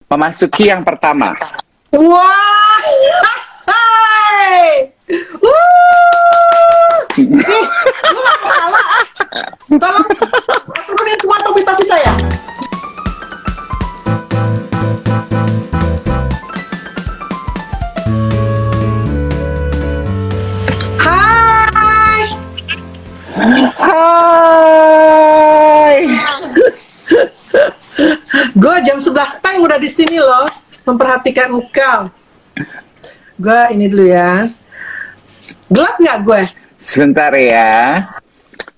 memasuki yang pertama. Wah, hai, nih, lu gak mau kalah ah. Tolong turunin semua topi-topi saya. Hai. Hai. Gue jam 11 tang udah di sini loh, memperhatikan engkau. Gue ini dulu ya. Gelap nggak gue? Sebentar ya.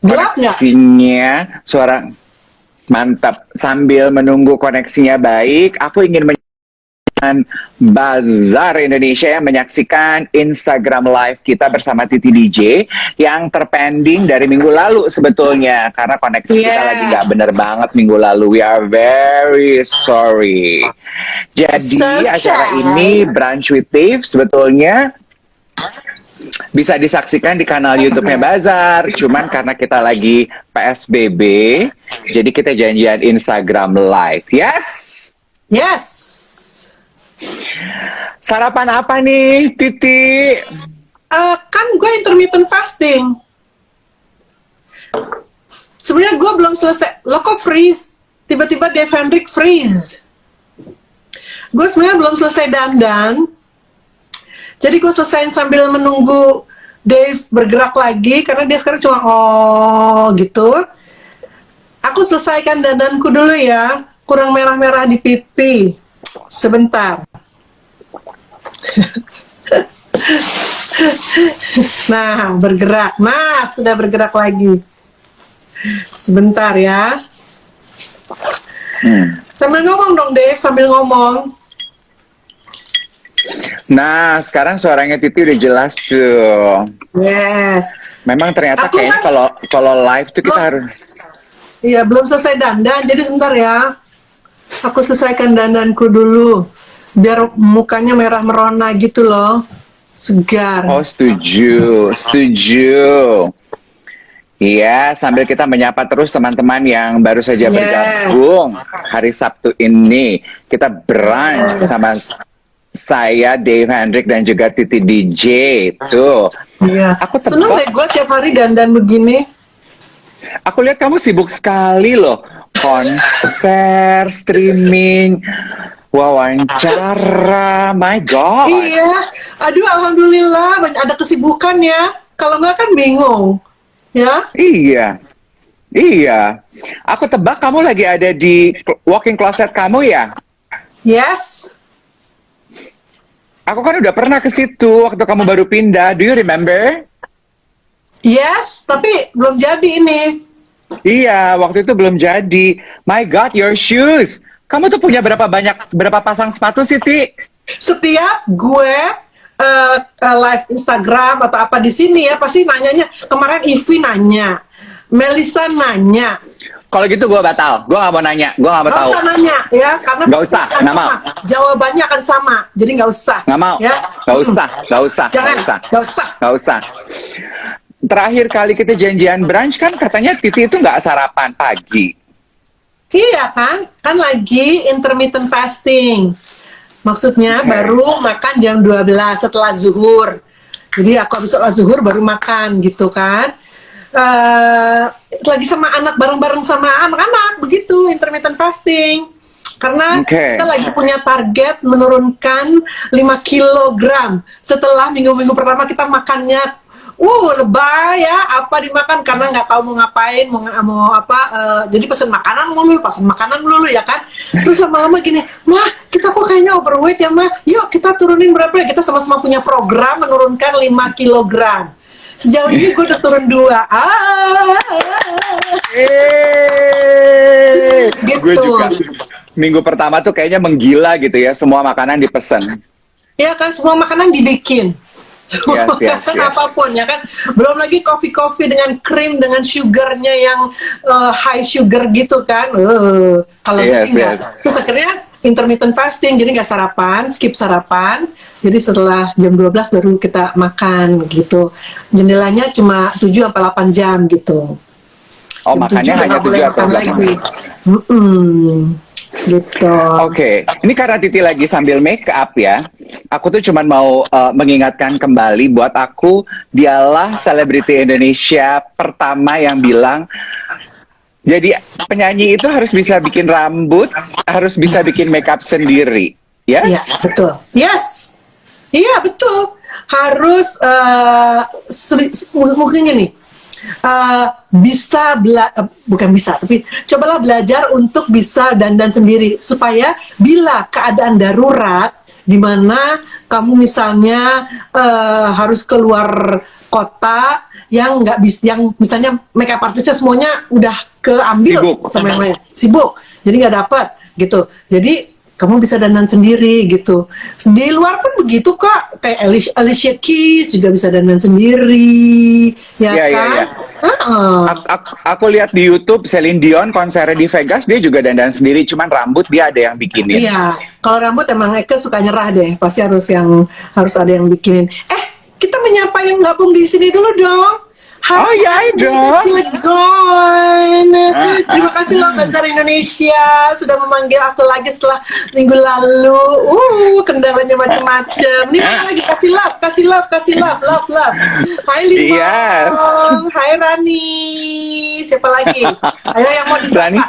Gelap nggak? Koneksinya suara mantap. Sambil menunggu koneksinya baik, aku ingin menyaksikan Bazar Indonesia yang menyaksikan Instagram Live kita bersama Titi DJ yang terpending dari minggu lalu sebetulnya karena koneksi kita lagi nggak bener banget minggu lalu. We are very sorry. Jadi acara ini Brunch with Tiff sebetulnya bisa disaksikan di kanal YouTube-nya Bazar. Cuman karena kita lagi PSBB, jadi kita janjian Instagram Live. Yes? Yes. Sarapan apa nih, Titi? Kan gue intermittent fasting. Sebenarnya gue belum selesai. Lo kok freeze? Tiba-tiba Dave Hendrik freeze. Gue sebenarnya belum selesai dandan. Jadi gue selesain sambil menunggu Dave bergerak lagi karena dia sekarang cuma gitu. Aku selesaikan dandanku dulu ya. Kurang merah-merah di pipi. Sebentar. Nah, bergerak. Nah, sudah bergerak lagi. Sebentar ya. Sambil ngomong dong, Dave. Sambil ngomong. Nah, sekarang suaranya Titi udah jelas tuh. Yes. Memang ternyata Aku kayaknya kalau live tuh kita harus. Iya, belum selesai dandan. Jadi sebentar ya. Aku selesaikan dandanku dulu. Biar mukanya merah merona gitu loh. Segar. Oh, setuju. Iya, sambil kita menyapa terus teman-teman yang baru saja bergabung hari Sabtu ini. Kita brunch sama saya, Dave Hendrik, dan juga Titi DJ. Tuh. Iya. Aku seneng deh gue tiap hari dandan begini. Aku lihat kamu sibuk sekali loh. Konser, streaming, wawancara, my God. Iya, aduh alhamdulillah ada kesibukan ya. Kalau nggak kan bingung, ya? Iya. Aku tebak kamu lagi ada di walk-in closet kamu ya? Yes. Aku kan udah pernah ke situ waktu kamu baru pindah. Do you remember? Yes, tapi belum jadi ini. Iya, waktu itu belum jadi. My God, your shoes. Kamu tuh punya berapa pasang sepatu sih, Ti? Setiap gue live Instagram atau apa di sini ya pasti nanyanya. Kemarin Ivi nanya, Melisa nanya. Kalau gitu gue batal. Gue gak mau nanya. Gue gak mau tahu. Gak usah nanya ya, karena Gak usah, nggak mau. Jawabannya akan sama, jadi nggak usah. Gak mau. Ya? Gak usah. Jangan. Gak usah. Terakhir kali kita janjian brunch kan katanya Titi itu nggak sarapan pagi. Iya kan lagi intermittent fasting. Maksudnya baru makan jam 12 setelah zuhur. Jadi aku habis sholat zuhur baru makan gitu kan. Lagi sama anak, bareng-bareng sama anak-anak begitu, intermittent fasting. Karena kita lagi punya target menurunkan 5 kilogram. Setelah minggu-minggu pertama kita makannya lebay ya, apa dimakan karena nggak tahu mau ngapain, mau apa, jadi pesen makanan melulu ya kan. Terus lama-lama gini, mah kita kok kayaknya overweight ya mah, yuk kita turunin berapa ya, kita sama-sama punya program menurunkan 5 kilogram. Sejauh ini gue udah turun 2. Gitu. Gue juga minggu pertama tuh kayaknya menggila gitu ya, semua makanan dipesen. Ya kan, semua makanan dibikin. Yes. Apapun ya kan, belum lagi kopi dengan krim dengan sugarnya yang high sugar gitu kan. Kalau enggak. Terus akhirnya intermittent fasting, jadi nggak sarapan, skip sarapan. Jadi setelah jam 12 baru kita makan gitu. Jendelanya cuma 7-8 jam gitu. Oh, makannya hanya 7 atau 8 lagi. gitu. Oke, ini karena Titi lagi sambil make up ya. Aku tuh cuman mau mengingatkan kembali buat aku, dialah selebriti Indonesia pertama yang bilang, jadi penyanyi itu harus bisa bikin rambut, harus bisa bikin make up sendiri. Yes? Iya, betul. Yes. Iya, betul. Harus mungkin gini. Bukan bisa, tapi cobalah belajar untuk bisa dandan sendiri supaya bila keadaan darurat di mana kamu misalnya harus keluar kota yang nggak bisa, yang misalnya makeup artisnya semuanya udah keambil Sibuk. sama yang lain, sibuk, jadi nggak dapat gitu. Jadi kamu bisa dandan sendiri gitu. Di luar pun begitu kok, kayak Alicia Keys juga bisa dandan sendiri, ya Iya, iya, kan? iya. Aku lihat di YouTube Celine Dion konsernya di Vegas, dia juga dandan sendiri, cuman rambut dia ada yang bikinin. Iya, kalau rambut emang Eke suka nyerah deh, pasti harus ada yang bikinin. Kita menyapa yang gabung di sini dulu dong. Oh ya dong. Cilegon. Terima kasih loh Bazar Indonesia sudah memanggil aku lagi setelah minggu lalu. Kendalanya macam-macam. Ini mana lagi, kasih love. Hai Limong. Yes. Hai Rani. Siapa lagi? Ayo yang mau disapa.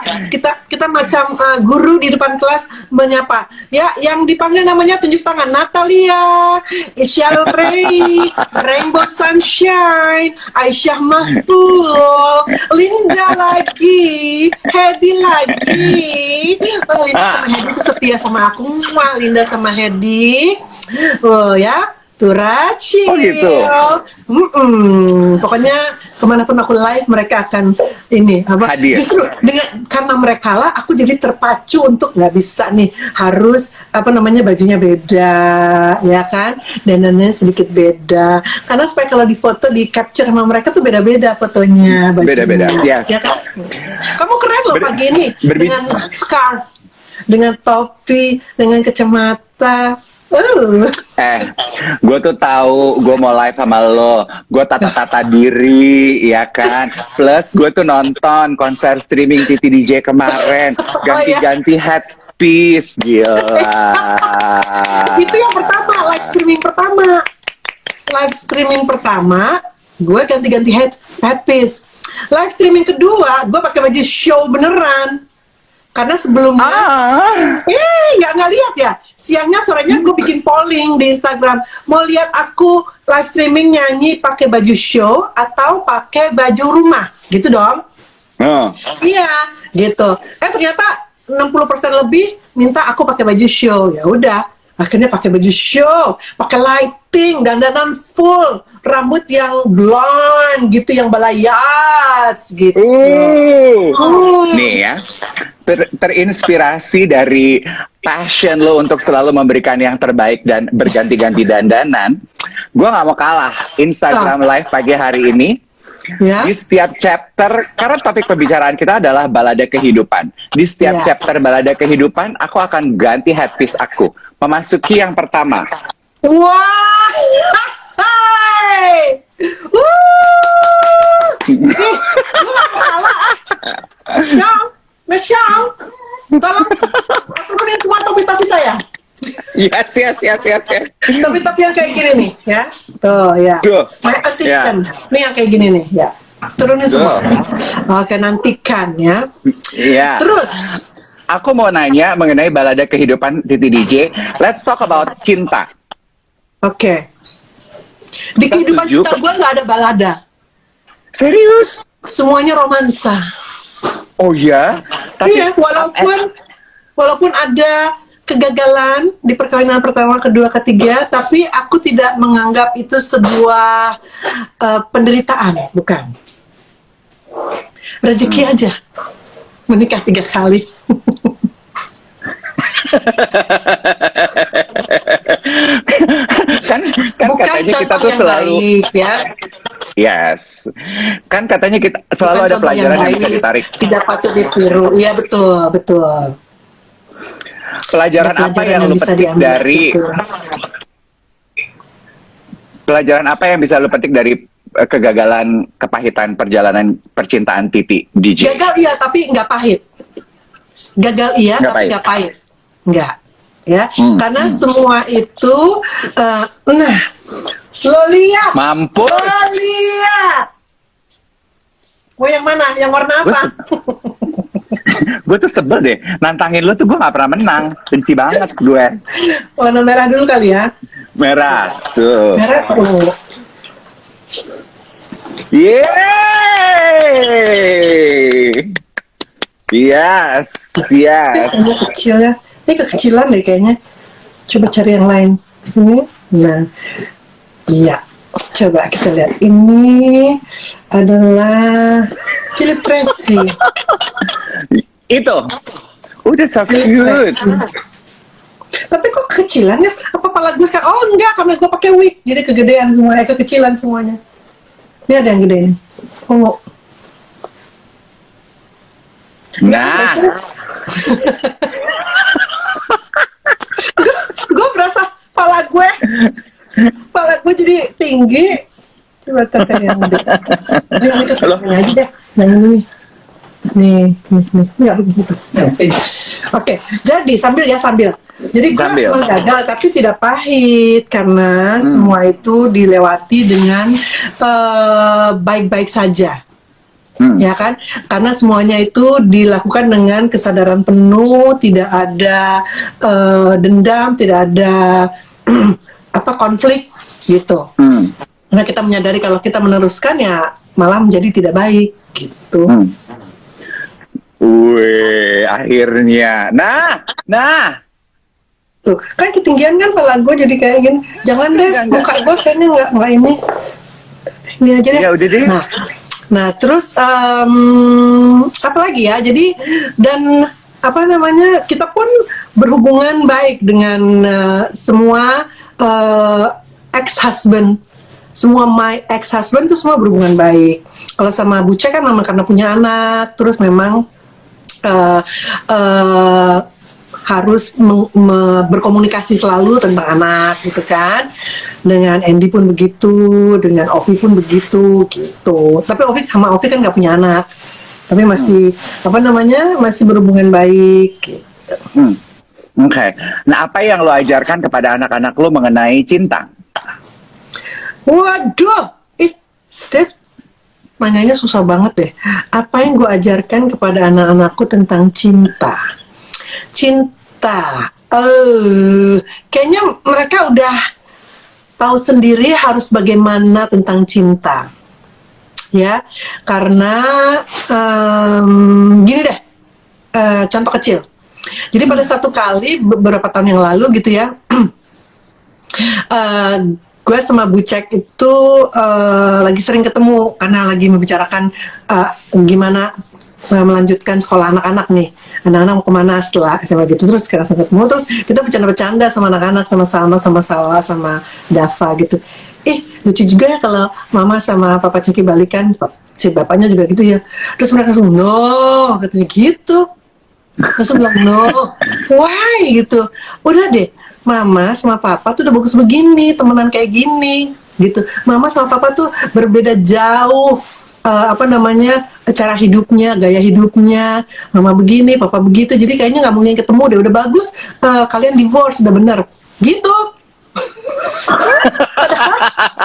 Kita macam guru di depan kelas menyapa. Ya, yang dipanggil namanya tunjuk tangan. Natalia, Isyal Ray, Rainbow Sunshine, Aisyah Mahfud, Linda lagi, Hedi lagi. Linda sama Hedi itu setia sama aku. Linda sama Hedi. Ya, Turaci. Oh gitu. Pokoknya kemanapun aku live mereka akan hadir. Justru karena mereka lah aku jadi terpacu untuk nggak bisa nih harus bajunya beda, ya kan, dandannya sedikit beda karena supaya kalau di foto di capture sama mereka tuh beda-beda fotonya, bajunya. Beda-beda, yes. Ya kan? Kamu keren loh pagi ini dengan scarf, dengan topi, dengan kacamata. Gue tuh tahu gue mau live sama lo, gue tata diri, ya kan. Plus gue tuh nonton konser streaming Titi DJ kemarin, ganti-ganti headpiece, gila. Itu yang pertama, live streaming pertama, gue ganti-ganti headpiece. Live streaming kedua, gue pakai baju show beneran. Karena sebelumnya, nggak lihat ya. Siangnya sorenya gue bikin polling di Instagram. Mau lihat aku live streaming nyanyi pakai baju show atau pakai baju rumah, gitu dong? Iya, gitu. Ternyata 60% lebih minta aku pakai baju show. Ya udah, akhirnya pakai baju show, pakai lighting, dandanan full, rambut yang blonde gitu, yang balayat gitu. Nih ya, terinspirasi dari passion lo untuk selalu memberikan yang terbaik dan berganti-ganti dandanan. Gue nggak mau kalah. Instagram Live pagi hari ini. Di setiap chapter, karena topik pembicaraan kita adalah balada kehidupan. Di setiap chapter balada kehidupan, aku akan ganti headpiece aku. Memasuki yang pertama. Wah, hai, lu gak mau kalah, Michelle, tolong turunin semua topi-topi saya. Yes. Topi-topi yang kayak gini nih, ya. Tuh, ya. My assistant. Nih yang kayak gini nih, ya. Turunin semua. Oke, nantikan ya. Iya. Terus, aku mau nanya mengenai balada kehidupan Titi DJ. Let's talk about cinta. Oke. Di kehidupan cinta gue nggak ada balada. Serius? Semuanya romansa. Oh ya? Iya, walaupun ada kegagalan di perkawinan pertama, kedua, ketiga, tapi aku tidak menganggap itu sebuah penderitaan, bukan. Rezeki aja. Menikah 3 kali. kan bukan katanya kita tuh yang selalu baik, ya. Yes, kan katanya kita selalu Bukan ada pelajaran yang bisa ditarik. Tidak patut ditiru. Iya, betul. Pelajaran apa yang lu petik dari pelajaran apa yang bisa lu petik dari kegagalan, kepahitan perjalanan percintaan Titi DJ? Gagal iya, tapi nggak pahit. gagal iya, Nggak tapi pahit. nggak pahit. Nggak. Ya, karena Hmm. semua itu, nah, lo lihat, Mampus. lo lihat. Mau yang mana? Yang warna apa? Gue tuh sebel deh, nantangin lo tuh gue gak pernah menang, benci banget gue. Warna merah dulu kali ya. Merah, tuh. Merah tuh. Yeay! Yes, yes. Ini kecil ya. Ini kekecilan deh kayaknya. Coba cari yang lain. Ini. Nah. Iya. Coba kita lihat. Ini adalah Philip Tracy. Itu, udah so cute. Tapi kok kekecilan ya? Apa pala gue sekarang? Oh enggak, karena gue pakai wig. Jadi kegedean semuanya, kekecilan semuanya. Ini ada yang gede nih. Oh. Nah, Gue berasa pala gue jadi tinggi. Coba tekan yang gede. Ini kecilin aja deh. Yang ini nih. Nih. Nggak begitu. Oke, jadi sambil. Jadi gue Sambil. memang gagal, tapi tidak pahit karena semua itu dilewati dengan baik-baik saja. Ya kan, karena semuanya itu dilakukan dengan kesadaran penuh, tidak ada dendam, tidak ada konflik gitu. Karena kita menyadari kalau kita meneruskan ya malah menjadi tidak baik gitu. Wih, akhirnya. Nah. Tuh, kan ketinggian kan pala gue jadi kayak gini. Jangan deh, Enggak. muka gue kayaknya nggak ini. Ini aja deh. Ya udah deh. Nah terus apa lagi ya? Jadi dan kita pun berhubungan baik dengan semua ex-husband. Semua my ex-husband tuh semua berhubungan baik. Kalau sama Buce kan memang karena punya anak, terus memang harus berkomunikasi selalu tentang anak gitu kan. Dengan Andy pun begitu, dengan Ovi pun begitu gitu. Tapi sama Ovi kan nggak punya anak, tapi masih masih berhubungan baik gitu. Oke. Nah, apa yang lo ajarkan kepada anak-anak lo mengenai cinta? Waduh, Dave, nanyanya susah banget deh. Apa yang gue ajarkan kepada anak-anakku tentang cinta? Kayaknya mereka udah tahu sendiri harus bagaimana tentang cinta. Ya, karena gini deh, contoh kecil. Jadi pada satu kali beberapa tahun yang lalu gitu ya, gue sama Bucek itu lagi sering ketemu karena lagi membicarakan gimana melanjutkan sekolah anak-anak nih. Anak-anak mau kemana setelah SMA gitu. Terus kita ketemu, terus kita bercanda-bercanda sama anak-anak, sama Salwa, sama Dava gitu. Lucu juga ya kalau mama sama papa Ceki balikan, si bapaknya juga gitu ya. Terus mereka langsung, no, katanya gitu. Langsung bilang, no, why gitu. Udah deh, mama sama papa tuh udah bagus begini, temenan kayak gini gitu. Mama sama papa tuh berbeda jauh, cara hidupnya, gaya hidupnya. Mama begini, papa begitu, jadi kayaknya nggak mungkin ketemu deh. Udah bagus, kalian divorce, udah bener gitu.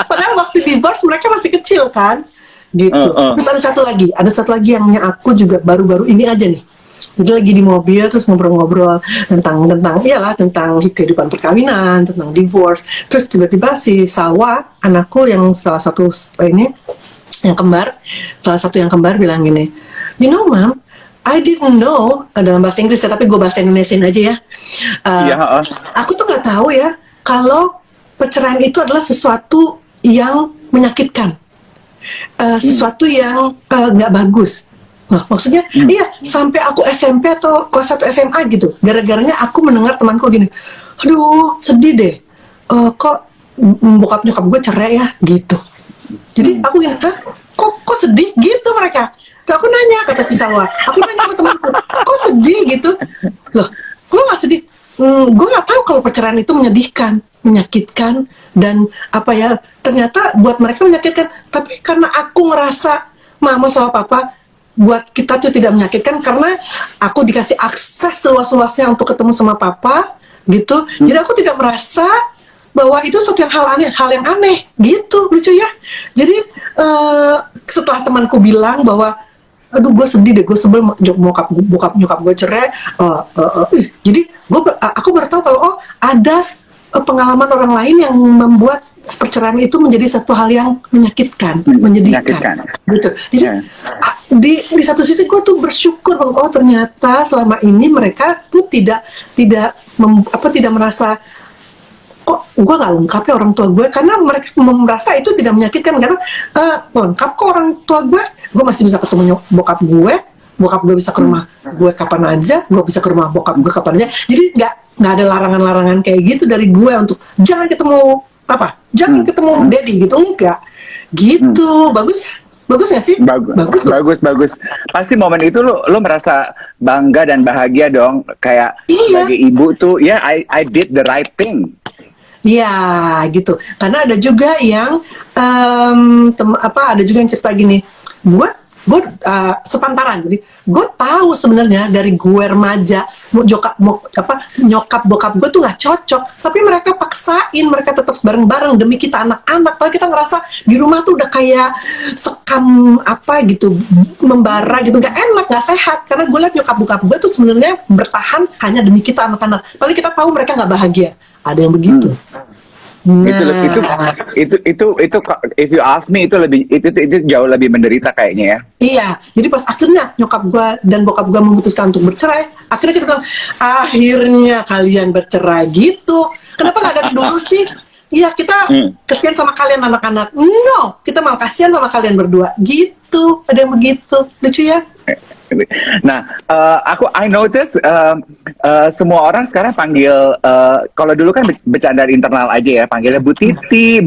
padahal waktu divorce mereka masih kecil kan gitu. Terus ada satu lagi yang aku juga baru-baru ini aja nih. Jadi lagi di mobil terus ngobrol-ngobrol tentang kehidupan perkawinan, tentang divorce. Terus tiba-tiba si Salwa, anakku yang salah satu yang kembar bilang gini, you know mom, I didn't know, dalam bahasa Inggris ya, tapi gue bahasa Indonesiain aja ya. Aku tuh nggak tahu ya kalau perceraian itu adalah sesuatu yang menyakitkan, sesuatu yang nggak bagus. Nah, maksudnya, iya, sampai aku SMP atau kelas 1 SMA gitu, gara-garanya aku mendengar temanku gini, aduh, sedih deh, kok bokap nyokap gue cerai ya, gitu. Jadi aku gini, kok sedih gitu mereka? Dan aku nanya, kata si Salwa, aku nanya sama temanku, kok sedih gitu? Loh, lo gak sedih? Gue gak tahu kalau perceraian itu menyedihkan, menyakitkan, dan ternyata buat mereka menyakitkan. Tapi karena aku ngerasa mama sama papa buat kita tuh tidak menyakitkan karena aku dikasih akses seluas-luasnya untuk ketemu sama papa gitu. Jadi aku tidak merasa bahwa itu suatu yang hal yang aneh gitu, lucu ya. Jadi setelah temanku bilang bahwa aduh gue sedih deh, gue sebel nyokap gue cerai, jadi aku baru tahu kalau ada pengalaman orang lain yang membuat perceraian itu menjadi satu hal yang menyakitkan, menyedihkan, gitu. Jadi di satu sisi gue tuh bersyukur bahwa ternyata selama ini mereka pun tidak merasa kok gue nggak lengkap ya orang tua gue, karena mereka merasa itu tidak menyakitkan karena lengkap kok orang tua gue masih bisa ketemu bokap gue bisa ke rumah gue kapan aja, gue bisa ke rumah bokap gue kapan aja, jadi nggak ada larangan-larangan kayak gitu dari gue untuk jangan ketemu ketemu daddy gitu, enggak gitu. Bagus nggak sih? Bagus. Pasti momen itu lo merasa bangga dan bahagia dong, kayak sebagai ibu tuh ya, I did the right thing. Iya gitu, karena ada juga yang ada juga yang cerita gini, gue sepantaran, jadi gue tahu sebenarnya dari gue remaja nyokap bokap gue tuh nggak cocok, tapi mereka paksain, mereka tetap bareng-bareng demi kita anak-anak. Padahal kita ngerasa di rumah tuh udah kayak sekam gitu, membara gitu, nggak enak, nggak sehat. Karena gue liat nyokap bokap gue tuh sebenarnya bertahan hanya demi kita anak-anak. Padahal kita tahu mereka nggak bahagia. Ada yang begitu. Itu if you ask me itu jauh lebih menderita kayaknya ya. Iya, jadi pas akhirnya nyokap gue dan bokap gue memutuskan untuk bercerai, akhirnya kita bilang, akhirnya kalian bercerai gitu. Kenapa nggak dari dulu sih? Iya, kita kasihan sama kalian anak-anak. No, kita malah kasihan sama kalian berdua gitu. Ada yang begitu, lucu ya. Nah, I notice semua orang sekarang panggil, kalau dulu kan bercanda internal aja ya, panggilnya Bu Titi.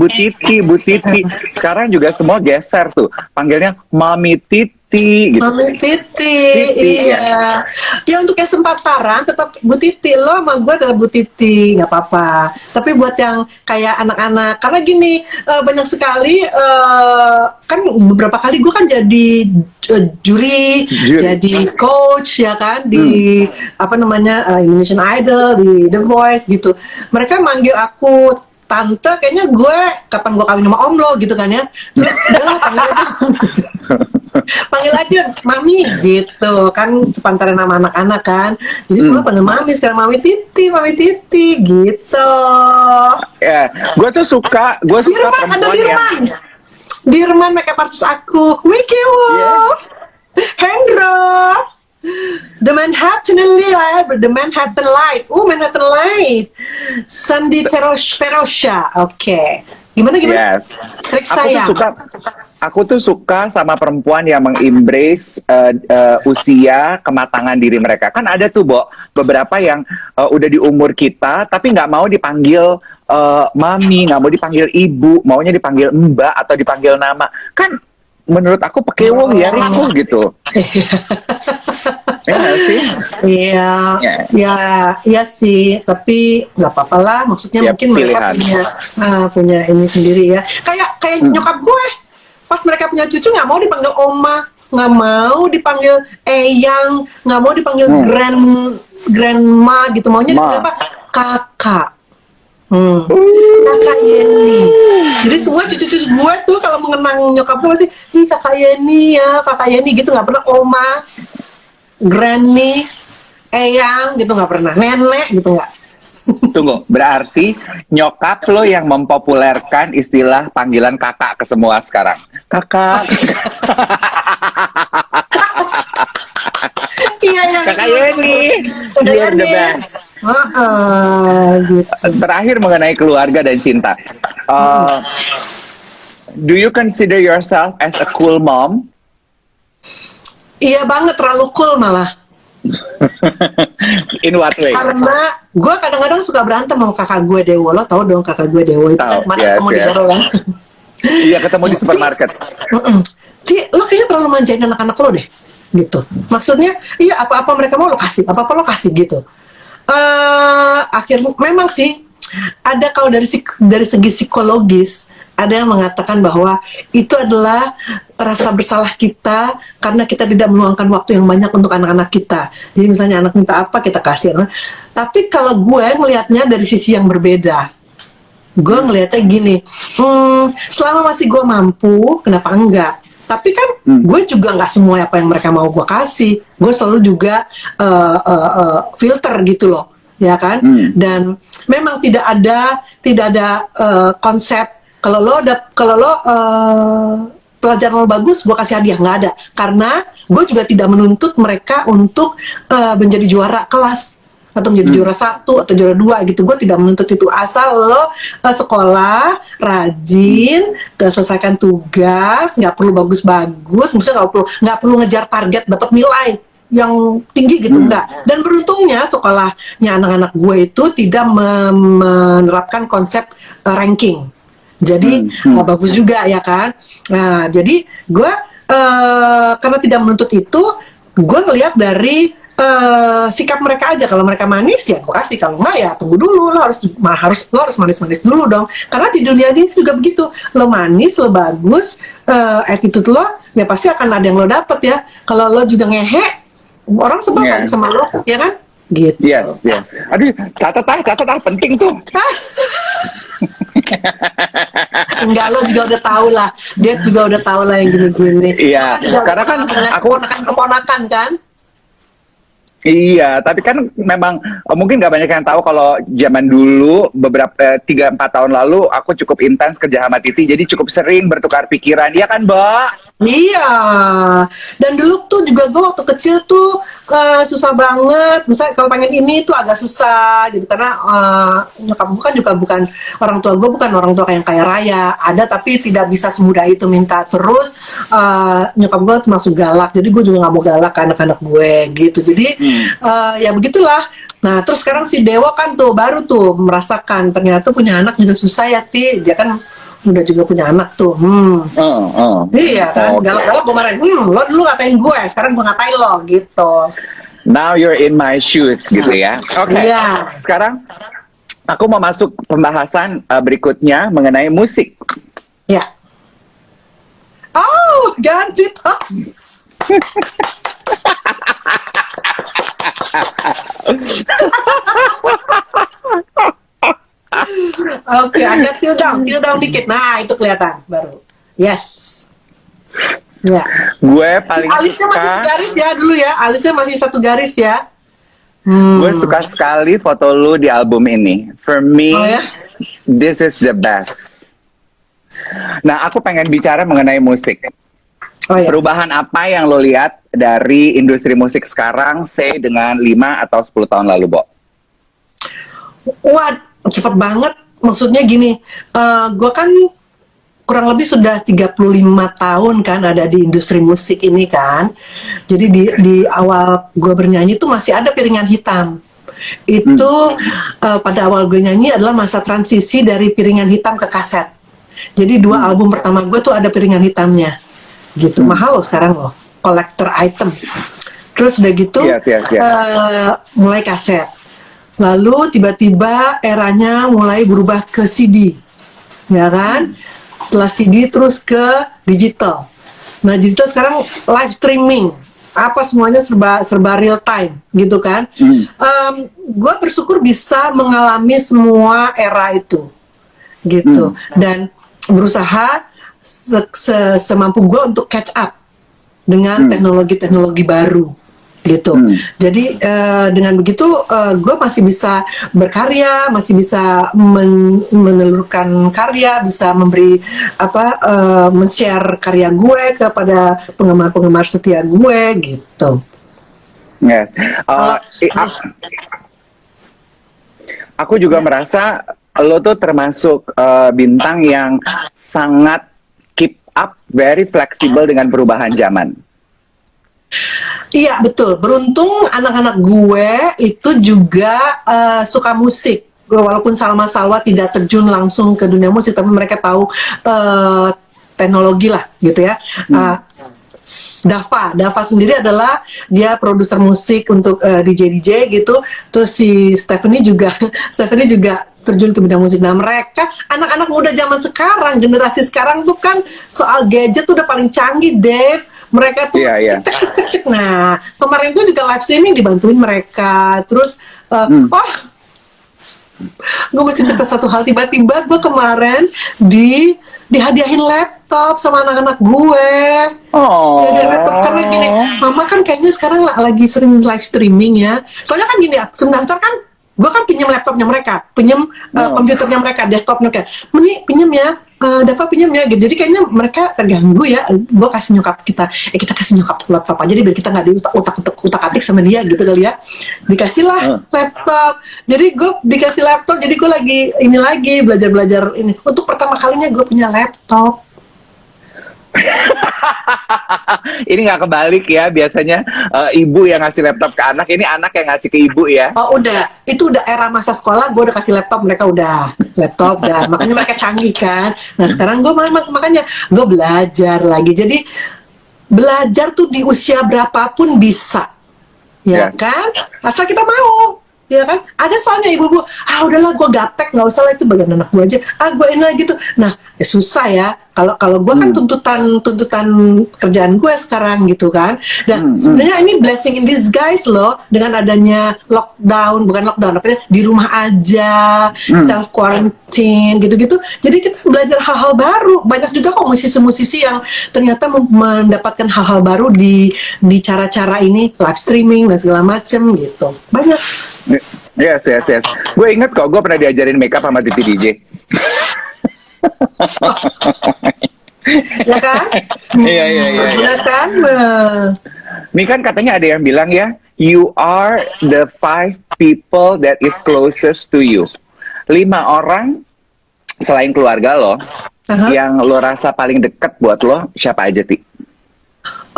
Sekarang juga semua geser tuh, panggilnya Mami Titi gitu. Mami Titi, iya. Ya untuk yang sepantaran tetap Bu Titi, lo sama gue adalah Bu Titi, nggak apa-apa. Tapi buat yang kayak anak-anak, karena gini, banyak sekali, kan beberapa kali gue kan jadi juri, jadi coach ya kan di Indonesian Idol, di The Voice gitu. Mereka manggil aku tante, kayaknya kapan gue kawin sama om lo gitu kan ya. Terus udahlah panggil aja mami gitu kan, sepantaran nama anak-anak kan. Jadi semua panggil mami, sekarang mami titi gitu. Ya, gue suka perempuan yang Dirman makeup artist aku, Wiki Wu, Hendro, The Manhattan Light, Manhattan Light, Sandy Perosha, oke. Gimana? Yes. Aku tuh suka sama perempuan yang mengembrace usia, kematangan diri mereka. Kan ada tuh, beberapa yang udah di umur kita, tapi nggak mau dipanggil mami, nggak mau dipanggil ibu, maunya dipanggil mbak atau dipanggil nama. Kan menurut aku pekewong ya, rikuh gitu. Ya nggak sih? Iya sih, tapi nggak apa-apa lah. Maksudnya mungkin mereka punya ini sendiri ya. Kayak nyokap gue, pas mereka punya cucu nggak mau dipanggil oma, nggak mau dipanggil eyang, nggak mau dipanggil grandma gitu, maunya dipanggil apa? Kakak. Kakak Yeni. Jadi semua cucu-cucu gue tuh kalau mengenang nyokap gue masih, kakak Yeni ya, kakak Yeni gitu, nggak pernah oma, granny, eyang gitu, nggak pernah, nenek gitu, nggak. Tunggu, berarti nyokap lo yang mempopulerkan istilah panggilan kakak ke semua sekarang. Kakak. Iya, kakak Yeni, you're the best. Gitu. Terakhir mengenai keluarga dan cinta, do you consider yourself as a cool mom? Iya banget, terlalu cool malah. In what way? Karena gue kadang-kadang suka berantem sama kakak gue Dewo. Lo tau dong kakak gue Dewo itu kan kemana ketemu di Garo kan? Iya, ketemu di supermarket. Lo kayaknya terlalu manjain anak-anak lo deh, gitu. Maksudnya, iya apa-apa mereka mau lo kasih, apa-apa lo kasih gitu. Akhirnya memang sih ada, kalau dari segi psikologis ada yang mengatakan bahwa itu adalah rasa bersalah kita karena kita tidak meluangkan waktu yang banyak untuk anak-anak kita. Jadi misalnya anak minta apa, kita kasih. Tapi kalau gue melihatnya dari sisi yang berbeda. Gue ngelihatnya gini, selama masih gue mampu, kenapa enggak? Tapi kan gue juga nggak semua apa yang mereka mau gue kasih. Gue selalu juga filter gitu loh, ya kan? Dan memang tidak ada konsep kalau lo pelajaran lo bagus, gue kasih hadiah, nggak ada. Karena gue juga tidak menuntut mereka untuk menjadi juara kelas atau menjadi juara 1 atau juara 2 gitu. Gue tidak menuntut itu, asal lo sekolah rajin, selesaikan tugas, nggak perlu bagus-bagus, maksudnya nggak perlu ngejar target dapat nilai yang tinggi gitu, enggak. Dan beruntungnya sekolahnya anak-anak gue itu tidak menerapkan konsep ranking. Jadi bagus juga ya kan. Nah, jadi gue karena tidak menuntut itu, gue ngelihat dari sikap mereka aja. Kalau mereka manis ya gue kasih, kalau enggak ya tunggu dulu. Lo harus manis-manis dulu dong. Karena di dunia ini juga begitu. Lo manis, lo bagus, attitude lo ya pasti akan ada yang lo dapet ya. Kalau lo juga ngehe, orang sebel kan sama lo, ya kan? Gitu. Yes. Aduh, catat penting tuh. Enggak, lo juga udah tahu lah. Dia juga udah tahu lah yang gini-gini. Iya, karena kan aku keponakan kan. Iya, tapi kan memang mungkin nggak banyak yang tahu kalau zaman dulu beberapa 3-4 tahun lalu aku cukup intens kerja sama Titi, jadi cukup sering bertukar pikiran, iya kan, Mbak? Iya, dan dulu tuh juga gue waktu kecil tuh susah banget. Misalnya kalau pengen ini tuh agak susah gitu karena nyokap gue kan juga bukan orang tua gue, bukan orang tua yang kaya raya. Ada tapi tidak bisa semudah itu minta. Terus nyokap gue termasuk galak, jadi gue juga nggak mau galak ke anak-anak gue gitu. Jadi ya begitulah. Nah terus sekarang si Dewa kan tuh baru tuh merasakan ternyata punya anak juga susah ya, Ti. Dia kan udah juga punya anak tuh. Iya kan, galak-galak gue marahin. Lo dulu ngatain gue, sekarang gue ngatain lo gitu. Now you're in my shoes gitu ya. Oke. Iya. Sekarang aku mau masuk pembahasan berikutnya mengenai musik. Ya. Oh, ganti top. Oke, agak tilt down dikit. Nah, itu kelihatan baru. Yes. Ya. Gue paling alisnya suka. masih segaris ya dulu ya. Alisnya masih satu garis ya. Gue suka sekali foto lu di album ini. For me, this is the best. Nah, aku pengen bicara mengenai musik. Perubahan apa yang lo lihat dari industri musik sekarang, say dengan 5 atau 10 tahun lalu, Bo? Wah, cepet banget. Maksudnya gini, gue kan kurang lebih sudah 35 tahun kan ada di industri musik ini kan. Jadi di awal gue bernyanyi itu masih ada piringan hitam. Itu pada awal gue nyanyi adalah masa transisi dari piringan hitam ke kaset. Jadi 2 album pertama gue tuh ada piringan hitamnya. Gitu, mahal loh sekarang loh, collector item. Terus udah gitu mulai kaset. Lalu tiba-tiba eranya mulai berubah ke CD, ya kan? Setelah CD terus ke digital. Nah digital sekarang live streaming, apa semuanya serba real time, gitu kan? Gue bersyukur bisa mengalami semua era itu, gitu. Dan berusaha semampu gue untuk catch up dengan teknologi-teknologi baru. Gitu. Jadi dengan begitu gue masih bisa berkarya, masih bisa menelurkan karya, bisa memberi men-share karya gue kepada penggemar-penggemar setia gue gitu. Yes. Aku juga merasa lo tuh termasuk bintang yang sangat keep up, very fleksibel dengan perubahan zaman. Iya betul, beruntung anak-anak gue itu juga suka musik. Walaupun Salma Salwa tidak terjun langsung ke dunia musik, tapi mereka tahu teknologi lah gitu ya. Dava sendiri adalah dia produser musik untuk DJ gitu. Terus si Stephanie juga terjun ke bidang musik. Nah mereka anak-anak muda zaman sekarang, generasi sekarang tuh kan soal gadget tuh udah paling canggih, Dave. Mereka tuh cek. Nah kemarin tuh juga live streaming dibantuin mereka. Terus gue mesti cerita satu hal, tiba-tiba gue kemarin dihadiahin laptop sama anak-anak gue. Ya, laptop karena gini, mama kan kayaknya sekarang lagi sering live streaming ya. Soalnya kan gini ya, sebentar kan gue kan pinjam laptopnya mereka, pinjam komputernya mereka, desktopnya mereka. Meni pinjam ya, Dava pinjam ya. Gitu. Jadi kayaknya mereka terganggu ya. Gue kasih nyokap kita kasih nyokap laptop aja deh, biar kita nggak diutak-atik sama dia gitu kali ya. Dikasihlah laptop. Jadi gue dikasih laptop. Jadi gue lagi belajar ini. Untuk pertama kalinya gue punya laptop. Ini nggak kebalik ya, biasanya ibu yang ngasih laptop ke anak, ini anak yang ngasih ke ibu ya. Oh udah, itu udah era masa sekolah, gue udah kasih laptop, mereka udah laptop dan makanya mereka canggih kan. Nah sekarang gue makanya gue belajar lagi. Jadi belajar tuh di usia berapapun bisa, ya kan? Asal kita mau. Ya kan, ada soalnya ibu-ibu, udahlah gue gaptek, nggak usah lah itu bagian anak gue aja, gue enak gitu. Nah susah ya, kalau gue kan tuntutan kerjaan gue sekarang gitu kan. Dan sebenarnya ini blessing in disguise loh, dengan adanya lockdown, bukan lockdown, apa di rumah aja, self quarantine gitu-gitu. Jadi kita belajar hal-hal baru. Banyak juga kok musisi-musisi yang ternyata mendapatkan hal-hal baru di cara-cara ini, live streaming dan segala macem gitu. Banyak. Yes. Gue inget kok, gue pernah diajarin makeup sama Titi DJ. Ya kan? Iya. Benar kan? Ini kan katanya ada yang bilang ya, you are the 5 people that is closest to you. 5 orang selain keluarga lo, yang lo rasa paling deket buat lo, siapa aja, Ti?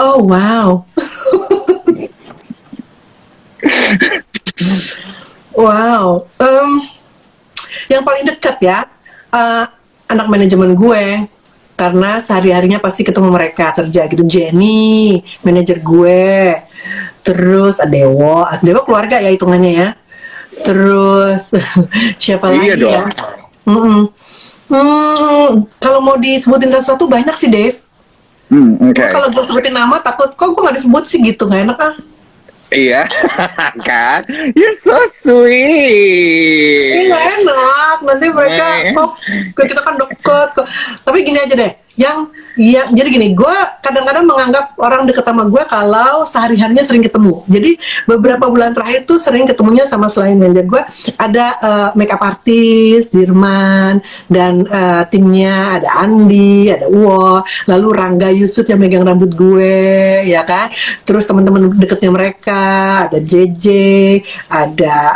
Oh wow. Wow, yang paling dekat ya anak manajemen gue, karena sehari-harinya pasti ketemu mereka kerja gitu. Jenny, manajer gue, terus Dewo keluarga ya hitungannya ya. Terus siapa lagi ya? Kalau mau disebutin satu-satu banyak sih, Dave. Kalau gue sebutin nama takut kok gue nggak disebut sih gitu, nggak enak ah. Iya, kan? You're so sweet. Ini nggak enak, nanti mereka kita kan deket kok. Tapi gini aja deh, jadi gini, gue kadang-kadang menganggap orang deket sama gue kalau sehari-harinya sering ketemu. Jadi beberapa bulan terakhir tuh sering ketemunya sama, selain manajer gue, ada makeup artist, Dirman, dan timnya ada Andi, ada Uwo, lalu Rangga Yusuf yang megang rambut gue, ya kan. Terus teman-teman deketnya mereka, ada JJ, ada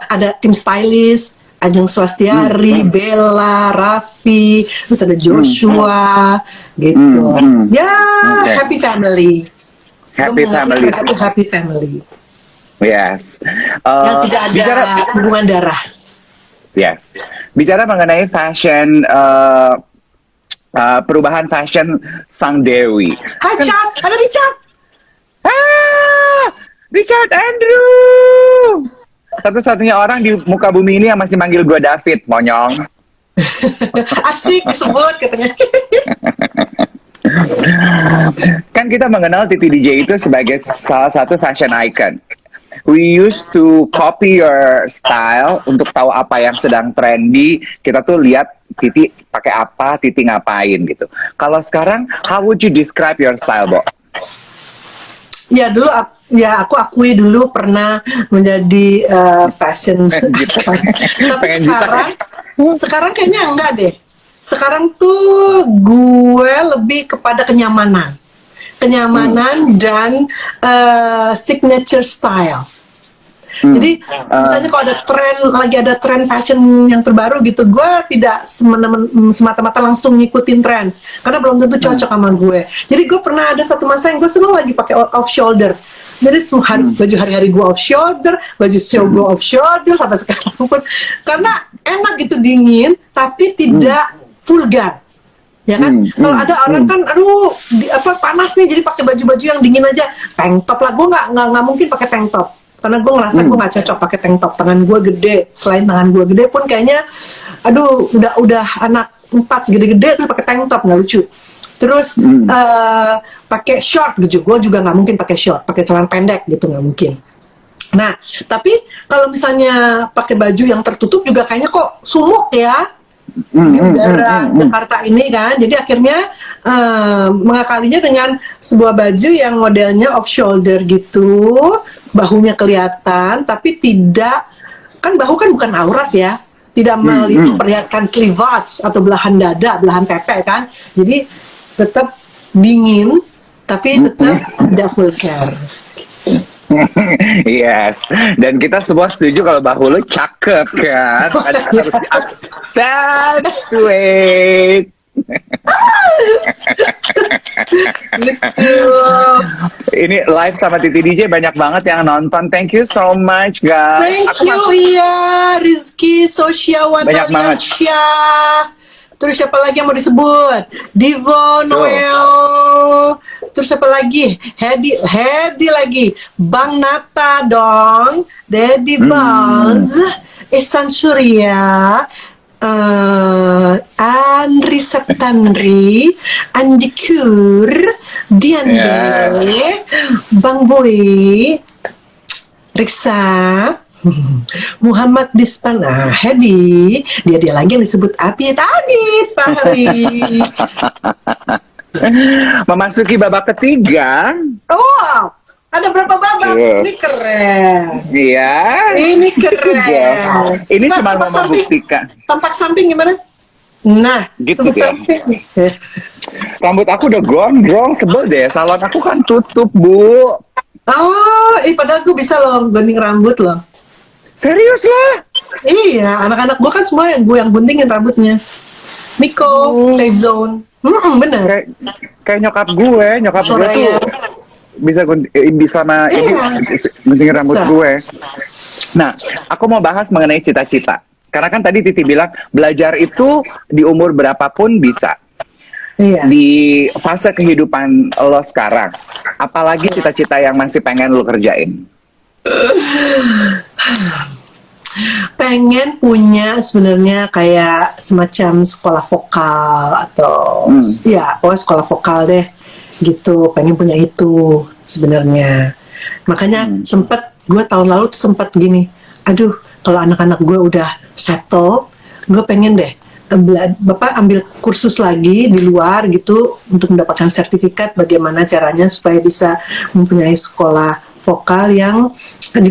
ada tim stylist, Ajeng Swastiari, Bella, Raffi, terus ada Joshua, gitu. Happy family. Happy family. Yes. Yang tidak ada hubungan darah. Yes. Bicara mengenai fashion, perubahan fashion Sang Dewi. Hai Chad, ada Richard. Richard Andrew. Satu-satunya orang di muka bumi ini yang masih manggil gue David, monyong. Asik disebut katanya. Kan kita mengenal Titi DJ itu sebagai salah satu fashion icon. We used to copy your style untuk tahu apa yang sedang trendy. Kita tuh lihat Titi pakai apa, Titi ngapain gitu. Kalau sekarang, how would you describe your style, Bo? Ya dulu aku akui dulu pernah menjadi fashion gitu. Tapi sekarang kayaknya enggak deh. Sekarang tuh gue lebih kepada kenyamanan dan signature style. Jadi misalnya kalau lagi ada tren fashion yang terbaru gitu, gue tidak semata-mata langsung ngikutin tren karena belum tentu cocok sama gue. Jadi gue pernah ada satu masa yang gue seneng lagi pakai off shoulder. Jadi baju hari-hari gue off shoulder, baju show gue off shoulder sampai sekarang pun, karena enak gitu, dingin tapi tidak vulgar. Ya kan, kalau ada orang kan, panas nih, jadi pakai baju-baju yang dingin aja, tank top lah. Gue nggak mungkin pakai tank top. karena gue ngerasa gue nggak cocok pakai tank top. Tangan gue gede, selain tangan gue gede pun kayaknya, aduh udah anak 4 segede-gede terus pakai tank top nggak lucu. Terus pakai short gitu, gue juga nggak mungkin pakai short, pakai celana pendek gitu nggak mungkin. Nah, tapi kalau misalnya pakai baju yang tertutup juga kayaknya kok sumuk ya di udara Jakarta ini kan. Jadi akhirnya mengakalinya dengan sebuah baju yang modelnya off shoulder gitu, bahunya kelihatan tapi tidak, kan bahu kan bukan aurat ya, tidak memperlihatkan cleavage atau belahan dada, belahan tete kan. Jadi tetap dingin tapi tetap tidak vulgar. Yes, dan kita semua setuju kalau bahu lu cakep kan, harus accentuate. Ini live sama Titi DJ banyak banget yang nonton. Thank you so much guys. Thank you ya Rizky, Sosya, Banyak banget. Terus siapa lagi yang mau disebut? Divo, Noel. Terus siapa lagi? Hedi lagi. Bang Nata dong. Daddy Buzz. Ihsan Surya. Andri Septandri. Andi Kur. Diande. Bang Boy. Riksa. Muhammad Dispan, Hedi, dia lagi yang disebut Abid Fahri. Memasuki babak ketiga. Oh, ada berapa babak? Ini keren. Iya. Ini keren. Ini cuma mau membuktikan. Tampak samping gimana? Nah, gitu ya. Rambut aku udah gondrong, sebel deh. Salon aku kan tutup, Bu. Oh, padahal gue bisa loh gunting rambut loh. Serius lah? Iya, anak-anak gue kan semua yang gue yang guntingin rambutnya. Miko, Safe Zone. Bener. Kayak nyokap gue tuh bisa guntingin rambut gue. Nah, aku mau bahas mengenai cita-cita. Karena kan tadi Titi bilang belajar itu di umur berapapun bisa. Iya. Di fase kehidupan lo sekarang, apalagi cita-cita yang masih pengen lo kerjain? Pengen punya sebenarnya kayak semacam sekolah vokal atau ya pokoknya sekolah vokal deh gitu, pengen punya itu sebenarnya. Makanya sempet gue tahun lalu tuh sempet gini, aduh kalau anak-anak gue udah settle, gue pengen deh Bapak ambil kursus lagi di luar gitu untuk mendapatkan sertifikat bagaimana caranya supaya bisa mempunyai sekolah vokal yang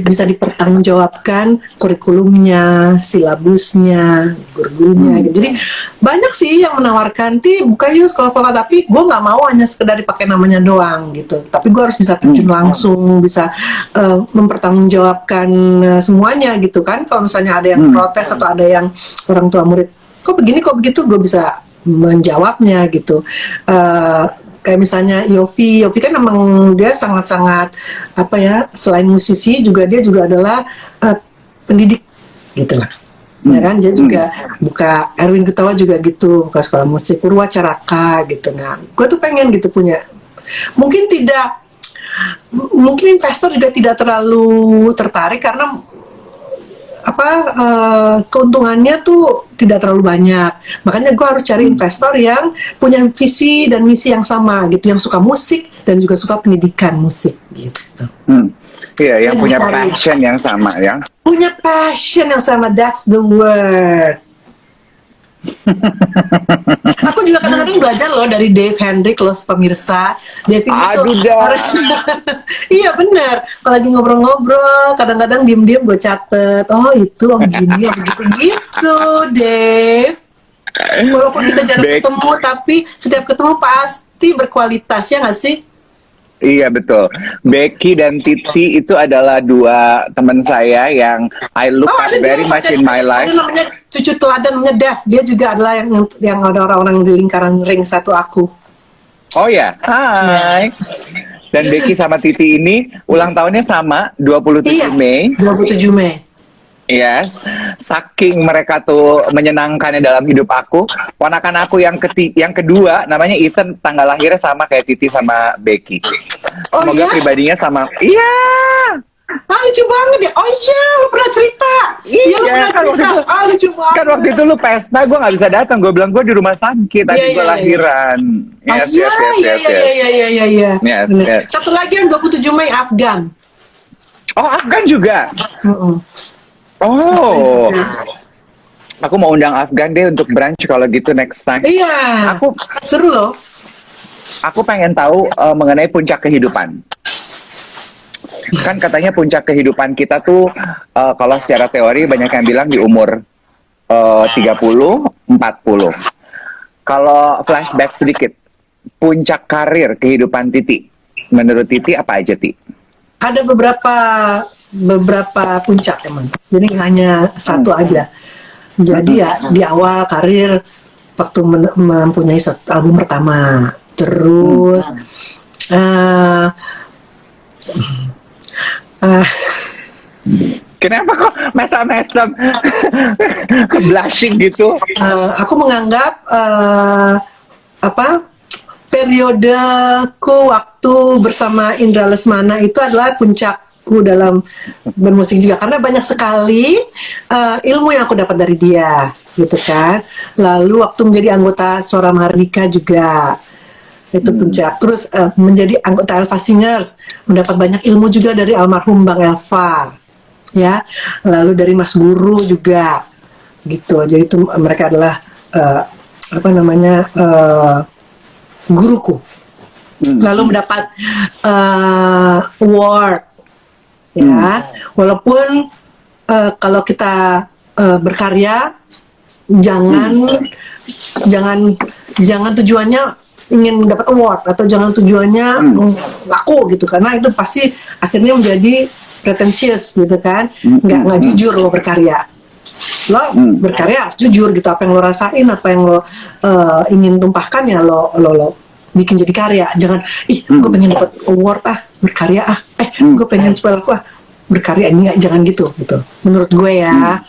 bisa dipertanggungjawabkan kurikulumnya, silabusnya, guru-gurunya gitu. Jadi banyak sih yang menawarkan, buka yuk sekolah vokal, tapi gue nggak mau hanya sekedar dipakai namanya doang gitu. Tapi gue harus bisa terjun langsung, bisa mempertanggungjawabkan semuanya gitu kan. Kalau misalnya ada yang protes atau ada yang orang tua murid, kok begini, kok begitu, gue bisa menjawabnya gitu. Kayak misalnya Yofi kan memang dia sangat-sangat selain musisi juga dia juga adalah pendidik gitu lah. Ya kan, dia juga buka, Erwin Gutawa juga gitu, buka sekolah musik, Purwa Caraka gitu. Nah, gue tuh pengen gitu punya. Mungkin investor juga tidak terlalu tertarik karena keuntungannya tuh tidak terlalu banyak. Makanya gue harus cari investor yang punya visi dan misi yang sama gitu, yang suka musik dan juga suka pendidikan musik gitu. Iya, yang punya passion yang sama ya. Punya passion yang sama, that's the word. Aku juga kadang-kadang belajar loh dari Dave Hendrik loh pemirsa. Dave itu iya benar. Kalau lagi ngobrol-ngobrol, kadang-kadang diem-diem gue catet. Oh itu, begini, begitu gitu, Dave. Walaupun kita jarang ketemu, tapi setiap ketemu pasti berkualitas, ya nggak sih? Iya betul. Becky dan Titi itu adalah dua teman saya yang I look at very much in my life. Ada namanya cucu teladan, namanya Dev. Dia juga adalah yang ada orang-orang di lingkaran ring satu aku. Oh ya, hai. Dan Becky sama Titi ini ulang tahunnya sama, 27 Mei. 27 Mei. Yes, saking mereka tuh menyenangkannya dalam hidup aku. Ponakan aku yang kedua namanya Ethan, tanggal lahirnya sama kayak Titi sama Becky. Semoga pribadinya sama. Iya. lucu banget ya. Oh iya, lu pernah cerita. Iya, lu pernah kan waktu cerita. itu, Lucu banget. kan waktu itu lu pesta, gue nggak bisa datang. Gue bilang gue di rumah sakit, tadi Iya, gue iya, iya. lahiran. Yes, Iya, yes, yes, iya, yes, iya, yes. iya, iya, iya, iya. Yes, Bener. yes. Satu lagi yang 27 Mei Afgan. Oh, Afgan juga. Mm-mm. Oh, aku mau undang Afgan deh untuk brunch kalau gitu next time. Iya. Aku Seru loh. aku pengen tahu mengenai puncak kehidupan. Kan katanya puncak kehidupan kita tuh kalau secara teori banyak yang bilang di umur 30, 40. Kalau flashback sedikit, puncak karir kehidupan Titi, menurut Titi apa aja, Ti? Ada beberapa puncak emang. Jadi hanya satu aja. Jadi ya di awal karir waktu mempunyai album pertama, terus Kenapa kok mesam-mesam blushing gitu? aku menganggap periodeku waktu bersama Indra Lesmana itu adalah puncakku dalam bermusik juga, karena banyak sekali ilmu yang aku dapat dari dia gitu kan. Lalu waktu menjadi anggota Suara Mahardika juga itu puncak. Terus menjadi anggota Elva Singers, mendapat banyak ilmu juga dari almarhum Bang Elva ya. Lalu dari Mas Guru juga gitu. Jadi itu mereka adalah guruku. Lalu mendapat award ya. Walaupun kalau kita berkarya jangan tujuannya ingin dapat award, atau jangan tujuannya laku gitu, karena itu pasti akhirnya menjadi pretentious gitu kan. Nggak jujur lo berkarya. Lo berkarya harus jujur gitu, apa yang lo rasain, apa yang lo ingin tumpahkan ya lo bikin jadi karya. Jangan gue pengen dapat award berkarya gue pengen supaya laku berkarya. Enggak, jangan gitu menurut gue ya.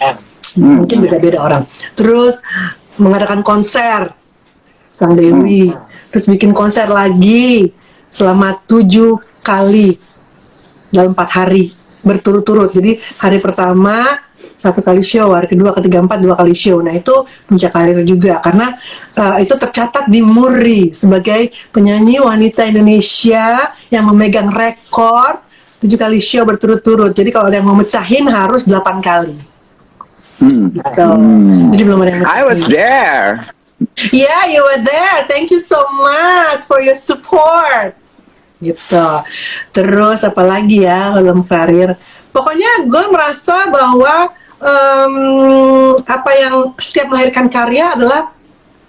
Mungkin beda-beda orang. Terus mengadakan konser Sang Dewi, terus bikin konser lagi selama 7 kali dalam 4 hari berturut-turut. Jadi hari pertama 1 kali show, hari kedua, ketiga, 4 2 kali show. Nah itu puncak karir juga, karena itu tercatat di Muri sebagai penyanyi wanita Indonesia yang memegang rekor 7 kali show berturut-turut. Jadi kalau ada yang mau mecahin harus 8 kali. Gitu. Jadi belum ada yang mecahin. I was there. Yeah, you were there. Thank you so much for your support. Gitu. Terus apa lagi ya dalam karir? Pokoknya gue merasa bahwa apa yang setiap melahirkan karya adalah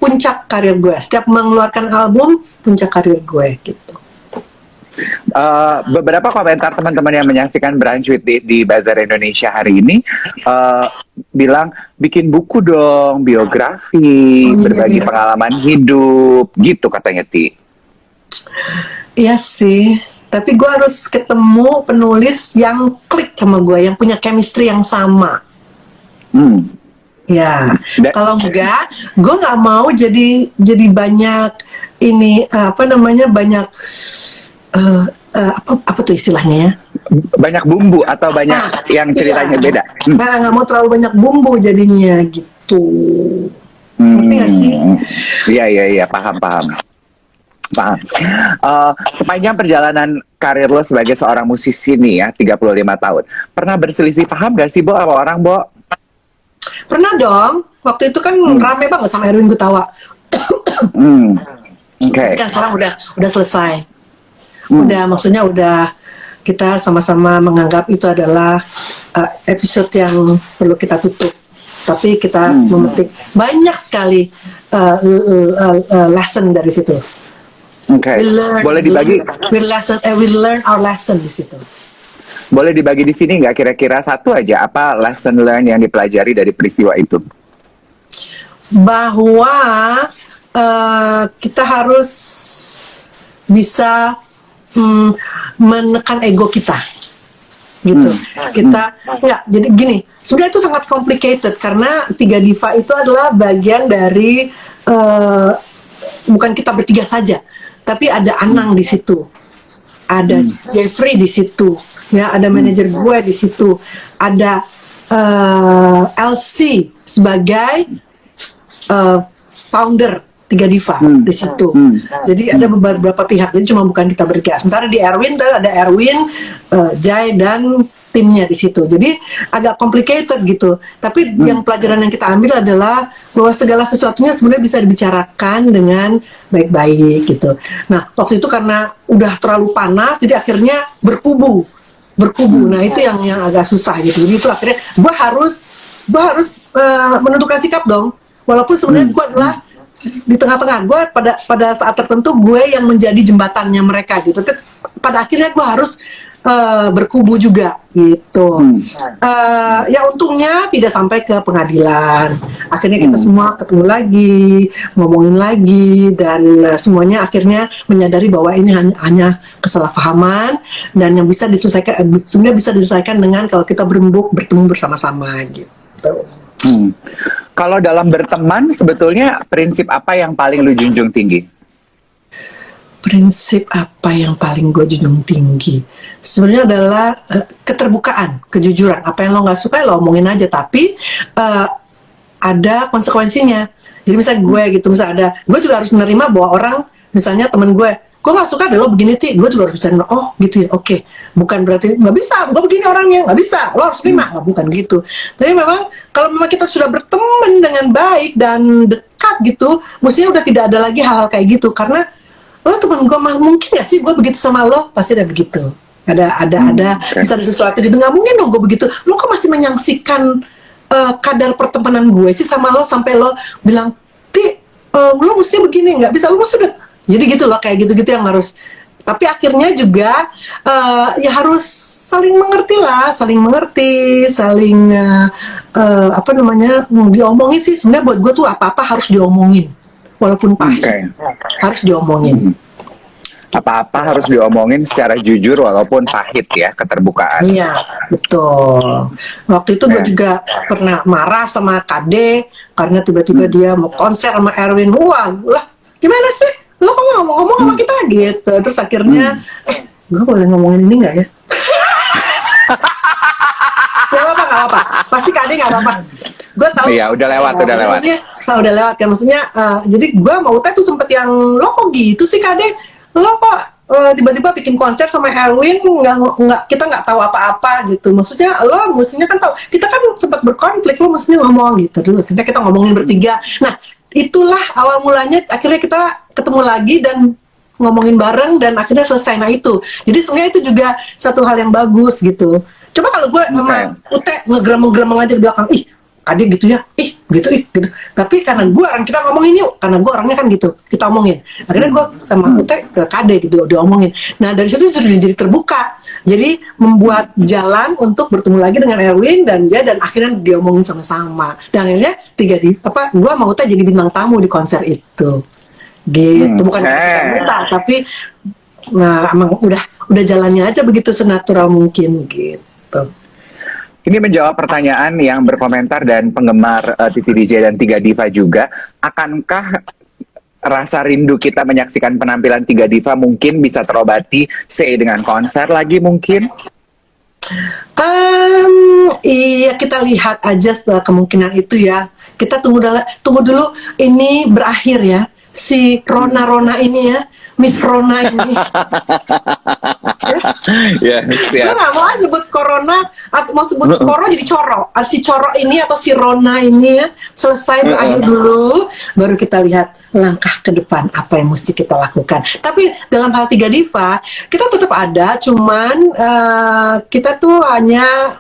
puncak karir gue. Setiap mengeluarkan album, puncak karir gue gitu. Beberapa komentar teman-teman yang menyaksikan Brunch with Dave di Bazar Indonesia hari ini bilang bikin buku dong, biografi, berbagi pengalaman hidup, gitu katanya Ti. Iya sih, tapi gue harus ketemu penulis yang klik sama gue, yang punya chemistry yang sama. Ya, kalau enggak, gue nggak mau jadi banyak ini banyak apa tuh istilahnya ya? Banyak bumbu atau banyak yang ceritanya beda. Nggak mau terlalu banyak bumbu jadinya gitu. Ngerti nggak sih? Iya, paham. Sepanjang perjalanan karir lo sebagai seorang musisi nih ya, 35 tahun, pernah berselisih paham gak sih, Bo, sama orang, Bo? Pernah dong. Waktu itu kan rame banget sama Erwin Gutawa. Okay. Kan sekarang udah selesai. Maksudnya udah kita sama-sama menganggap itu adalah episode yang perlu kita tutup. Tapi kita memetik banyak sekali lesson dari situ. Okay. Boleh dibagi? We learn our lesson di situ. Boleh dibagi di sini nggak kira-kira satu aja apa lesson learn yang dipelajari dari peristiwa itu? Bahwa kita harus bisa menekan ego kita, gitu. Kita nggak, jadi gini. Sudah itu sangat complicated karena Tiga Diva itu adalah bagian dari bukan kita bertiga saja, tapi ada Anang di situ, ada Jeffrey di situ, ya ada manajer gue di situ, ada LC sebagai founder Tiga Diva di situ. Jadi ada beberapa pihak, jadi cuma bukan kita bertiga. Sementara di Erwin ada Erwin, Jai dan timnya di situ. Jadi agak complicated gitu. Tapi yang pelajaran yang kita ambil adalah bahwa segala sesuatunya sebenarnya bisa dibicarakan dengan baik-baik gitu. Nah, waktu itu karena udah terlalu panas, jadi akhirnya berkubu. Nah, itu yang agak susah gitu. Jadi itu akhirnya gue harus menentukan sikap dong. Walaupun sebenarnya gue adalah di tengah-tengah, gue pada saat tertentu gue yang menjadi jembatannya mereka gitu. Tapi pada akhirnya gue harus berkubu juga gitu. Ya untungnya tidak sampai ke pengadilan. Akhirnya kita semua ketemu lagi, ngomongin lagi, dan semuanya akhirnya menyadari bahwa ini hanya kesalahpahaman dan yang bisa diselesaikan, sebenarnya bisa diselesaikan dengan kalau kita bertemu bersama-sama gitu. Kalau dalam berteman, sebetulnya prinsip apa yang paling lu junjung tinggi? Prinsip apa yang paling gue junjung tinggi? Sebenarnya adalah keterbukaan, kejujuran. Apa yang lo nggak suka, lo omongin aja. Tapi ada konsekuensinya. Jadi misalnya gue gitu, misalnya gue juga harus menerima bahwa orang, misalnya temen gue nggak suka deh lo begini, gue juga harus bisa, oh gitu ya, oke. Bukan berarti nggak bisa, gue begini orangnya, nggak bisa, lo harus terima, nggak, bukan gitu. Tapi memang kalau memang kita sudah berteman dengan baik dan dekat gitu, mestinya udah tidak ada lagi hal-hal kayak gitu. Karena lo teman gue, mungkin nggak sih gue begitu sama lo? Pasti ada begitu. Ada bisa ada sesuatu gitu, nggak mungkin dong gue begitu. Lo kok masih menyaksikan kadar pertemanan gue sih sama lo sampai lo bilang, lo mesti begini, nggak bisa, lo mesti udah. Jadi gitu loh, kayak gitu-gitu yang harus. Tapi akhirnya juga ya harus saling mengerti, diomongin sih. Sebenarnya buat gue tuh apa-apa harus diomongin, walaupun pahit, harus diomongin. Apa-apa harus diomongin secara jujur walaupun pahit ya, keterbukaan. Iya, betul. Waktu itu gue juga pernah marah sama Kade karena tiba-tiba dia mau konser sama Erwin. Wah, lah gimana sih? Lo kok ngomong-ngomong sama kita gitu? Terus akhirnya, gue boleh ngomongin ini nggak ya? Gak apa-apa. Pasti Kade nggak apa-apa. Gue tahu. Iya, udah lewat. Maksudnya, udah lewat kan. Maksudnya, jadi gue mau tuh sempet yang, lo kok gitu sih Kade? Lo kok tiba-tiba bikin konser sama Erwin, kita nggak tahu apa-apa gitu. Maksudnya lo mestinya kan tahu. Kita kan sempat berkonflik, lo mestinya ngomong gitu dulu. Kita ngomongin bertiga. Nah, itulah awal mulanya. Akhirnya kita ketemu lagi dan ngomongin bareng dan akhirnya selesai. Nah itu. Jadi sebenarnya itu juga satu hal yang bagus gitu. Coba kalau gue sama Ute ngegremeng-gremeng aja di belakang, ih Kade gitu ya, gitu. Tapi karena gue orang, kita ngomongin yuk, karena gue orangnya kan gitu, kita omongin. Akhirnya gue sama Ute ke Kade gitu, diomongin. Nah dari situ jadi terbuka, jadi membuat jalan untuk bertemu lagi dengan Erwin dan dia, dan akhirnya diomongin sama-sama. Dan akhirnya gue sama Ute jadi bintang tamu di konser itu, gitu. Bukan kita minta, tapi nah emang udah jalannya aja begitu senatural mungkin gitu. Ini menjawab pertanyaan yang berkomentar dan penggemar Titi DJ dan Tiga Diva juga. Akankah rasa rindu kita menyaksikan penampilan Tiga Diva mungkin bisa terobati, dengan konser lagi mungkin? Iya, kita lihat aja setelah kemungkinan itu ya. Kita tunggu dulu ini berakhir ya. Si Rona ini ya, Miss Rona ini. Gue gak mau sebut Corona, mau sebut Coro jadi Coro. Si Coro ini atau si Rona ini ya, selesai berakhir dulu, baru kita lihat langkah ke depan apa yang mesti kita lakukan. Tapi dalam hal Tiga Diva, kita tetap ada, cuman kita tuh hanya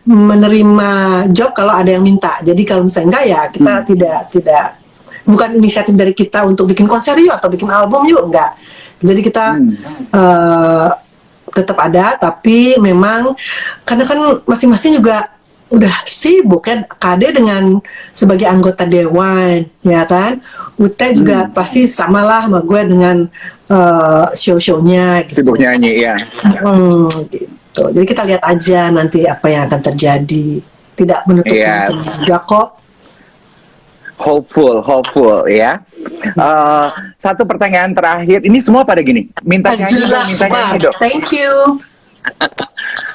menerima job kalau ada yang minta. Jadi kalau misalnya enggak ya kita tidak bukan inisiatif dari kita untuk bikin konser yuk atau bikin album yuk, enggak. Jadi kita tetap ada, tapi memang karena kan masing-masing juga udah sibuk kan. Kade dengan sebagai anggota dewan, ya kan. Ute juga pasti samalah sama gue dengan show-shownya. Gitu. Sibuk nyanyi ya. Gitu. Jadi kita lihat aja nanti apa yang akan terjadi. Tidak menutup kemungkinan juga kok. Hopeful ya. Satu pertanyaan terakhir. Ini semua pada gini. Minta nyanyi dong. Thank you.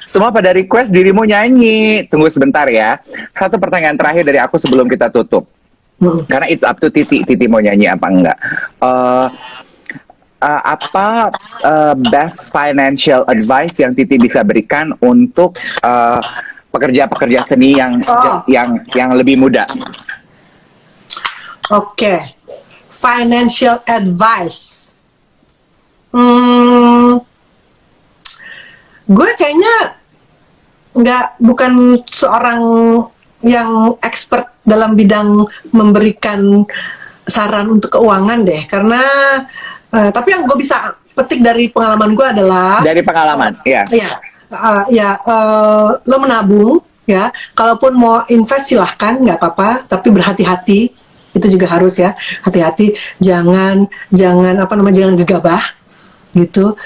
Semua pada request dirimu nyanyi. Tunggu sebentar ya. Satu pertanyaan terakhir dari aku sebelum kita tutup. Karena it's up to Titi. Titi mau nyanyi apa enggak. Apa best financial advice yang Titi bisa berikan untuk pekerja-pekerja seni yang lebih muda? Oke. Financial advice. Gue kayaknya bukan seorang yang expert dalam bidang memberikan saran untuk keuangan deh, karena tapi yang gue bisa petik dari pengalaman gue adalah lo menabung ya, kalaupun mau invest silahkan, nggak apa-apa, tapi berhati-hati, itu juga harus ya, hati-hati, jangan gegabah gitu.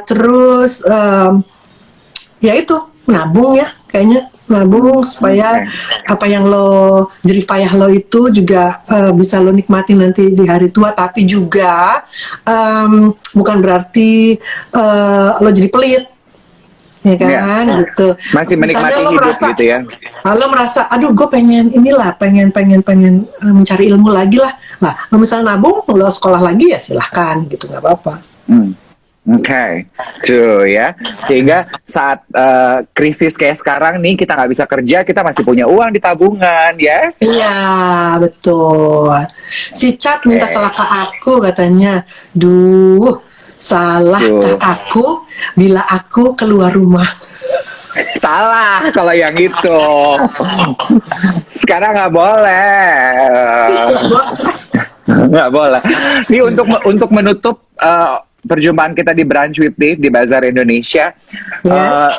Terus ya itu menabung ya, kayaknya nabung supaya apa yang lo jerih payah lo itu juga bisa lo nikmati nanti di hari tua. Tapi juga bukan berarti lo jadi pelit, ya kan, gitu. Masih menikmati hidup gitu ya. Lo merasa, aduh gue pengen mencari ilmu lagi lah. Lah, lo misalnya nabung, lo sekolah lagi ya silahkan gitu, nggak apa-apa. Oke, tuh ya. Sehingga saat krisis kayak sekarang nih, kita nggak bisa kerja, kita masih punya uang di tabungan, yes? Iya, betul. Si Cat minta salah ke aku katanya. Duh, salahkah aku bila aku keluar rumah? Salah kalau yang itu. Sekarang nggak boleh. Nggak boleh. Ini untuk menutup perjumpaan kita di Brunch with Dave di Bazar Indonesia. Yes.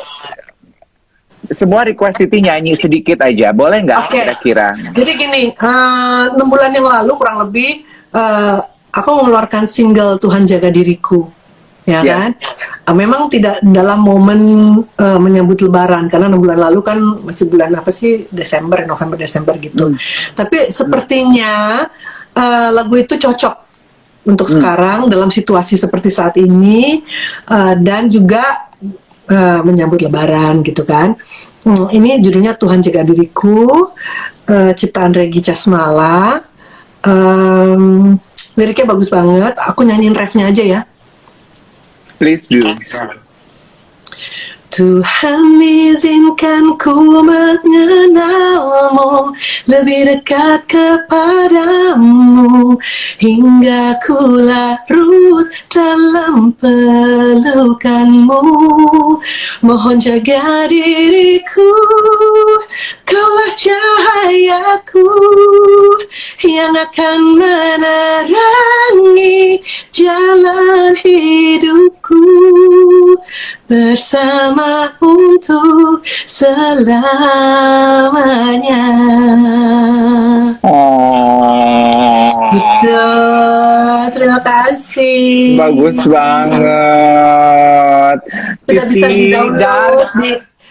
Semua request Titi nyanyi sedikit aja, boleh nggak kira-kira? Jadi gini, 6 bulan yang lalu kurang lebih aku mengeluarkan single Tuhan Jaga Diriku, ya kan? Memang tidak dalam momen menyambut Lebaran, karena 6 bulan lalu kan masih bulan apa sih, November Desember gitu. Tapi sepertinya lagu itu cocok untuk sekarang dalam situasi seperti saat ini, dan juga menyambut Lebaran gitu kan. Ini judulnya Tuhan Jaga Diriku, ciptaan Regi Casmala. Liriknya bagus banget. Aku nyanyiin refnya aja ya. Please do. Tuhan izinkan ku mengenalmu, lebih dekat kepadamu, hingga ku larut dalam pelukanmu. Mohon jaga diriku, kaulah cahayaku yang akan menerangi jalan hidupku, bersama untuk selamanya. Betul, terima kasih. Bagus banget.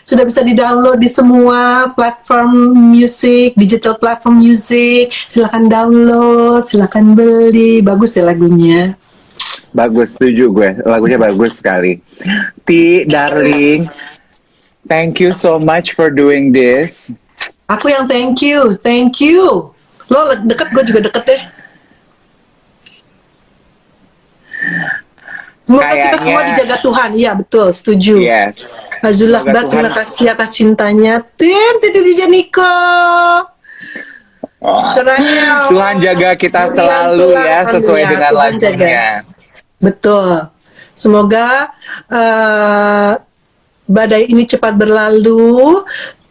Sudah bisa di-download di semua platform musik, digital platform musik. Silakan download, silakan beli. Bagus deh lagunya. Bagus, setuju gue. Lagunya bagus sekali. Ti, darling, thank you so much for doing this. Aku yang thank you. Lo deket, gue juga deket deh. Semoga kita semua dijaga Tuhan. Iya, betul, setuju. Yes. Azullah Bar, terima kasih atas cintanya. Titi Janiko. Seraya. Tuhan jaga kita selalu ya, sesuai dengan lagunya. Betul. Semoga badai ini cepat berlalu,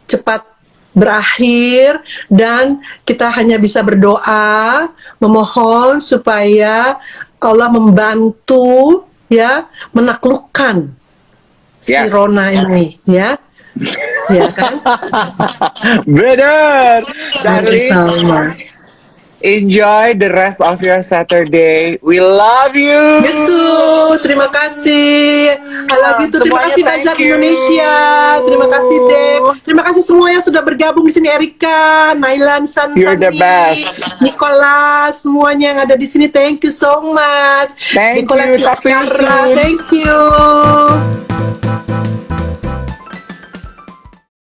cepat berakhir, dan kita hanya bisa berdoa, memohon supaya Allah membantu ya menaklukkan si Rona ini ya. Ya kan? Benar. Darling, enjoy the rest of your Saturday. We love you. Gitu. Terima kasih. I love you too. Terima kasih Bazar Indonesia. Terima kasih Dave. Terima kasih semua yang sudah bergabung di sini. Erika, Nailan, Sani, Nicholas, semuanya yang ada di sini. Thank you so much. Thank you. Thank you.